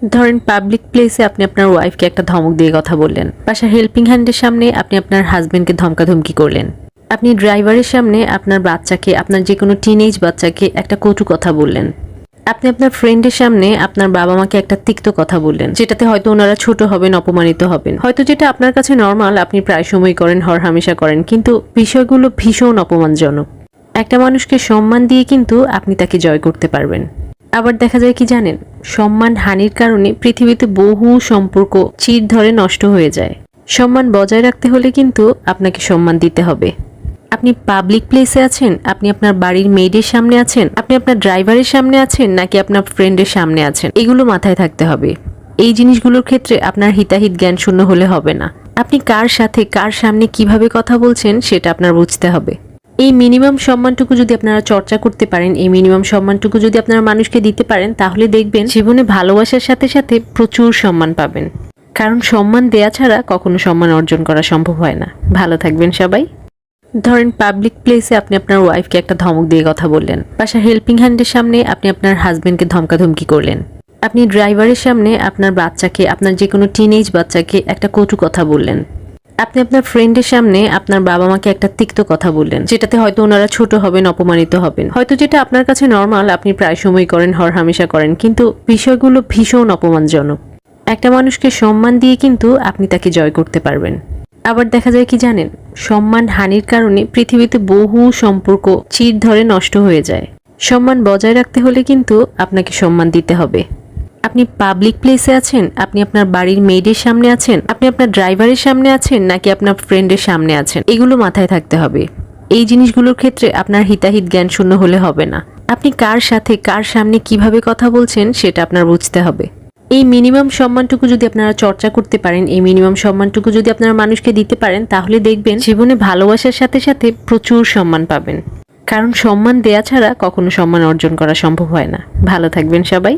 ধরেন পাবলিক প্লেসে আপনি আপনার ওয়াইফকে একটা ধমক দিয়ে কথা বললেন, বাসার হেল্পিং হ্যান্ডের সামনে আপনি আপনার হাজবেন্ডকে ধমকাধমকি করলেন, আপনি ড্রাইভারের সামনে আপনার বাচ্চাকে, আপনার যে কোনো টিনেজ বাচ্চাকে একটা কটু কথা বললেন, আপনি আপনার ফ্রেন্ডের সামনে আপনার বাবা মাকে একটা তিক্ত কথা বললেন, যেটাতে হয়তো ওনারা ছোট হবেন, অপমানিত হবেন, হয়তো যেটা আপনার কাছে নর্মাল আপনি প্রায় সময় করেন, হরহামেশা করেন, কিন্তু বিষয়গুলো ভীষণ অপমানজনক। একটা মানুষকে সম্মান দিয়ে কিন্তু আপনি তাকে জয় করতে পারবেন। আবার দেখা যায় কি জানেন, সম্মান হানির কারণে পৃথিবীতে বহু সম্পর্ক চির ধরে নষ্ট হয়ে যায়। সম্মান বজায় রাখতে হলে কিন্তু আপনাকে সম্মান দিতে হবে। আপনি পাবলিক প্লেসে আছেন, আপনি আপনার বাড়ির মেয়েদের সামনে আছেন, আপনি আপনার ড্রাইভারের সামনে আছেন, নাকি আপনার ফ্রেন্ডের সামনে আছেন, এগুলো মাথায় থাকতে হবে। এই জিনিসগুলোর ক্ষেত্রে আপনার হিতাহিত জ্ঞান শূন্য হলে হবে না। আপনি কার সাথে কার সামনে কিভাবে কথা বলছেন সেটা আপনার বুঝতে হবে। এই মিনিমাম সম্মানটুকু যদি আপনারা চর্চা করতে পারেন, এই মিনিমাম সম্মানটুকু যদি আপনারা মানুষকে দিতে পারেন, তাহলে দেখবেন জীবনে ভালোবাসার সাথে সাথে প্রচুর সম্মান পাবেন। কারণ সম্মান দেয়া ছাড়া কখনো সম্মান অর্জন করা সম্ভব হয় না। ভালো থাকবেন সবাই। ধরেন পাবলিক প্লেসে আপনি আপনার ওয়াইফকে একটা ধমক দিয়ে কথা বললেন, বাসার হেল্পিং হ্যান্ডের সামনে আপনি আপনার হাজবেন্ডকে ধমকাধমকি করলেন, আপনি ড্রাইভারের সামনে আপনার বাচ্চাকে, আপনার যে কোনো টিনেজ বাচ্চাকে একটা কটু কথা বললেন, আপনি আপনার ফ্রেন্ডের সামনে আপনার বাবা মাকে একটা তিক্ত কথা বললেন, যেটাতে হয়তো ওনারা ছোট হবেন, অপমানিত হবেন, হয়তো যেটা আপনার কাছে নর্মাল আপনি প্রায় সময় করেন, হরহামেশা করেন, কিন্তু বিষয়গুলো ভীষণ অপমানজনক। একটা মানুষকে সম্মান দিয়ে কিন্তু আপনি তাকে জয় করতে পারবেন। আবার দেখা যায় কি জানেন, সম্মান হানির কারণে পৃথিবীতে বহু সম্পর্ক চির ধরে নষ্ট হয়ে যায়। সম্মান বজায় রাখতে হলে কিন্তু আপনাকে সম্মান দিতে হবে। আপনি পাবলিক প্লেসে আছেন, আপনি আপনার বাড়ির মেয়েদের সামনে আছেন, আপনি আপনার ড্রাইভারের সামনে আছেন, নাকি আপনার ফ্রেন্ডের সামনে আছেন, এগুলো মাথায় থাকতে হবে। এই জিনিসগুলোর ক্ষেত্রে আপনার হিতাহিত জ্ঞান শূন্য হলে হবে না। আপনি কার সাথে কার সামনে কিভাবে কথা বলছেন সেটা আপনার বুঝতে হবে। এই মিনিমাম সম্মানটুকু যদি আপনারা চর্চা করতে পারেন, এই মিনিমাম সম্মানটুকু যদি আপনারা মানুষকে দিতে পারেন, তাহলে দেখবেন জীবনে ভালোবাসার সাথে সাথে প্রচুর সম্মান পাবেন। কারণ সম্মান দেয়া ছাড়া কখনো সম্মান অর্জন করা সম্ভব হয় না। ভালো থাকবেন সবাই।